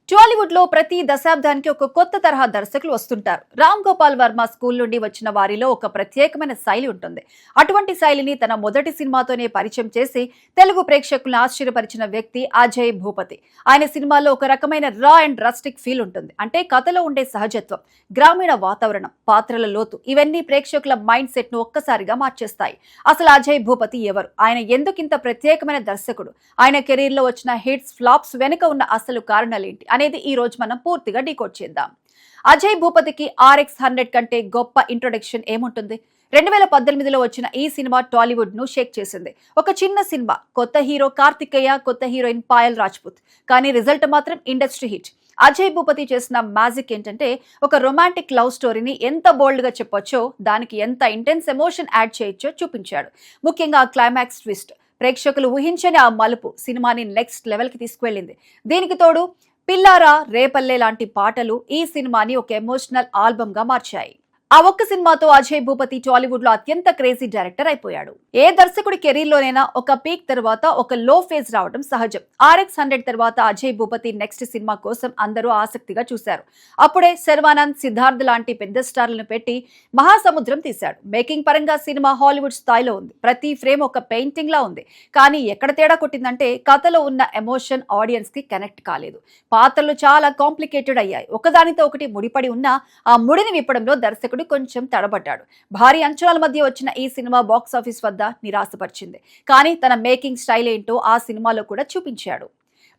టాలీవుడ్ లో ప్రతి దశాబ్దానికి ఒక కొత్త తరహా దర్శకులు వస్తుంటారు. రామ్ గోపాల్ వర్మ స్కూల్ నుండి వచ్చిన వారిలో ఒక ప్రత్యేకమైన శైలి ఉంటుంది. అటువంటి శైలిని తన మొదటి సినిమాతోనే పరిచయం చేసి తెలుగు ప్రేక్షకులను ఆశ్చర్యపరిచిన వ్యక్తి అజయ్ భూపతి. ఆయన సినిమాలో ఒక రకమైన రా అండ్ రస్టిక్ ఫీల్ ఉంటుంది. అంటే కథలో ఉండే సహజత్వం, గ్రామీణ వాతావరణం, పాత్రల లోతు ఇవన్నీ ప్రేక్షకుల మైండ్ సెట్ ను ఒక్కసారిగా మార్చేస్తాయి. అసలు అజయ్ భూపతి ఎవరు? ఆయన ఎందుకింత ప్రత్యేకమైన దర్శకుడు? ఆయన కెరీర్ లో వచ్చిన హిట్స్, ఫ్లాప్స్ వెనుక ఉన్న అసలు కారణాలేంటి అనేది ఈ రోజు మనం పూర్తిగా డీకోడ్ చేద్దాం. అజయ్ భూపతికి RX-100 కంటే గొప్ప ఇంట్రొడక్షన్ ఏముంటుంది? 2018లో వచ్చిన ఈ సినిమా టాలీవుడ్ ను షేక్ చేసింది. ఒక చిన్న సినిమా, కొత్త హీరో కార్తికేయ, కొత్త హీరోయిన్ పాయల్ రాజ్పుత్, కానీ రిజల్ట్ మాత్రం ఇండస్ట్రీ హిట్. అజయ్ భూపతి చేసిన మ్యాజిక్ ఏంటంటే ఒక రొమాంటిక్ లవ్ స్టోరీని ఎంత బోల్డ్ గా చెప్పొచ్చో, దానికి ఎంత ఇంటెన్స్ ఎమోషన్ యాడ్ చేయొచ్చో చూపించాడు. ముఖ్యంగా క్లైమాక్స్ ట్విస్ట్, ప్రేక్షకులు ఊహించని ఆ మలుపు సినిమాని నెక్స్ట్ లెవెల్ కి తీసుకువెళ్ళింది. దీనికి తోడు పిల్లారా, రేపల్లె లాంటి పాటలు ఈ సినిమాని ఒక ఎమోషనల్ ఆల్బమ్ గా మార్చాయి. ఆ ఒక్క సినిమాతో అజయ్ భూపతి టాలీవుడ్ లో అత్యంత క్రేజీ డైరెక్టర్ అయిపోయాడు. ఏ దర్శకుడి కెరీర్ లోనైనా ఒక పీక్ తర్వాత ఒక లో ఫేజ్ రావడం సహజం. RX-100 తర్వాత అజయ్ భూపతి నెక్స్ట్ సినిమా కోసం అందరూ ఆసక్తిగా చూశారు. అప్పుడే శర్వానంద్, సిద్ధార్థ్ లాంటి పెద్ద స్టార్లను పెట్టి మహాసముద్రం తీశాడు. మేకింగ్ పరంగా సినిమా హాలీవుడ్ స్థాయిలో ఉంది. ప్రతి ఫ్రేమ్ ఒక పెయింటింగ్ లా ఉంది. కానీ ఎక్కడ తేడా కొట్టిందంటే కథలో ఉన్న ఎమోషన్ ఆడియన్స్ కి కనెక్ట్ కాలేదు. పాత్రలు చాలా కాంప్లికేటెడ్ అయ్యాయి. ఒకదానితో ఒకటి ముడిపడి ఉన్న ఆ ముడిని విప్పడంలో దర్శకుడు కొంచెం తడబడ్డాడు. భారీ అంచనాల మధ్య వచ్చిన ఈ సినిమా బాక్సాఫీస్ వద్ద నిరాశపరిచింది. కానీ తన మేకింగ్ స్టైల్ ఏంటో ఆ సినిమాలో కూడా చూపించాడు.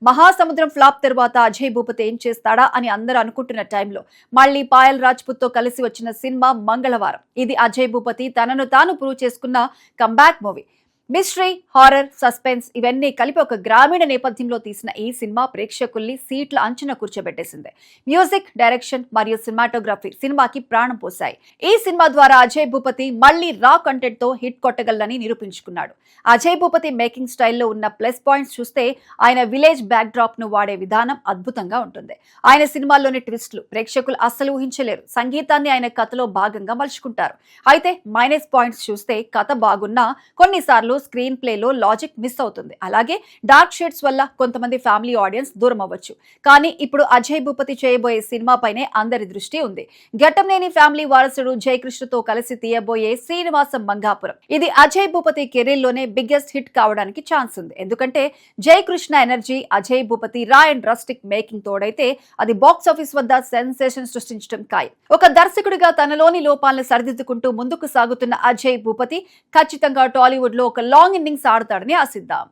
మహాసముద్రం ఫ్లాప్ తర్వాత అజయ్ భూపతి ఏం చేస్తాడా అని అందరూ అనుకుంటున్న టైంలో మళ్ళీ పాయల్ రాజ్పుత్ తో కలిసి వచ్చిన సినిమా మంగళవారం. ఇది అజయ్ భూపతి తనను తాను ప్రూవ్ చేసుకున్న comeback movie. Mystery, horror, suspense ఇవన్నీ కలిపి ఒక గ్రామీణ నేపథ్యంలో తీసిన ఈ సినిమా ప్రేక్షకుల్ని సీట్ల అంచున కూర్చోబెట్టేసింది. మ్యూజిక్, డైరెక్షన్ మరియు సినిమాటోగ్రఫీ సినిమాకి ప్రాణం పోశాయి. ఈ సినిమా ద్వారా అజయ్ భూపతి మళ్లీ రా కంటెంట్ తో హిట్ కొట్టగలని నిరూపించుకున్నాడు. అజయ్ భూపతి మేకింగ్ స్టైల్లో ఉన్న ప్లస్ పాయింట్స్ చూస్తే ఆయన విలేజ్ బ్యాక్ డ్రాప్ ను వాడే విధానం అద్భుతంగా ఉంటుంది. ఆయన సినిమాల్లోని ట్విస్టులు ప్రేక్షకులు అస్సలు ఊహించలేరు. సంగీతాన్ని ఆయన కథలో భాగంగా మలుచుకుంటారు. అయితే మైనస్ పాయింట్స్ చూస్తే కథ బాగున్నా కొన్నిసార్లు స్క్రీన్ ప్లేలో లాజిక్ మిస్ అవుతుంది. అలాగే డార్క్ షేడ్స్ వల్ల కొంతమంది ఫ్యామిలీ ఆడియన్స్ దూరం అవ్వచ్చు. కానీ ఇప్పుడు అజయ్ భూపతి చేయబోయే సినిమా పైనే అందరి దృష్టి ఉంది. ఘట్టంనేని ఫ్యామిలీ వారసుడు జయకృష్ణతో కలిసి తీయబోయే శ్రీనివాసం మంగాపురం. ఇది అజయ్ భూపతి కెరీర్ లోనే బిగ్గెస్ట్ హిట్ కావడానికి ఛాన్స్ ఉంది. ఎందుకంటే జయకృష్ణ ఎనర్జీ, అజయ్ భూపతి రా అండ్ రస్టిక్ మేకింగ్ తోడైతే అది బాక్స్ ఆఫీస్ వద్ద సెన్సేషన్ సృష్టించడం ఖాయం. ఒక దర్శకుడిగా తనలోని లోపాలను సరిదిద్దుకుంటూ ముందుకు సాగుతున్న అజయ్ భూపతి ఖచ్చితంగా టాలీవుడ్ లో ఒక లాంగ్ ఇన్నింగ్స్ ఆడతాడని ఆశిద్దాం.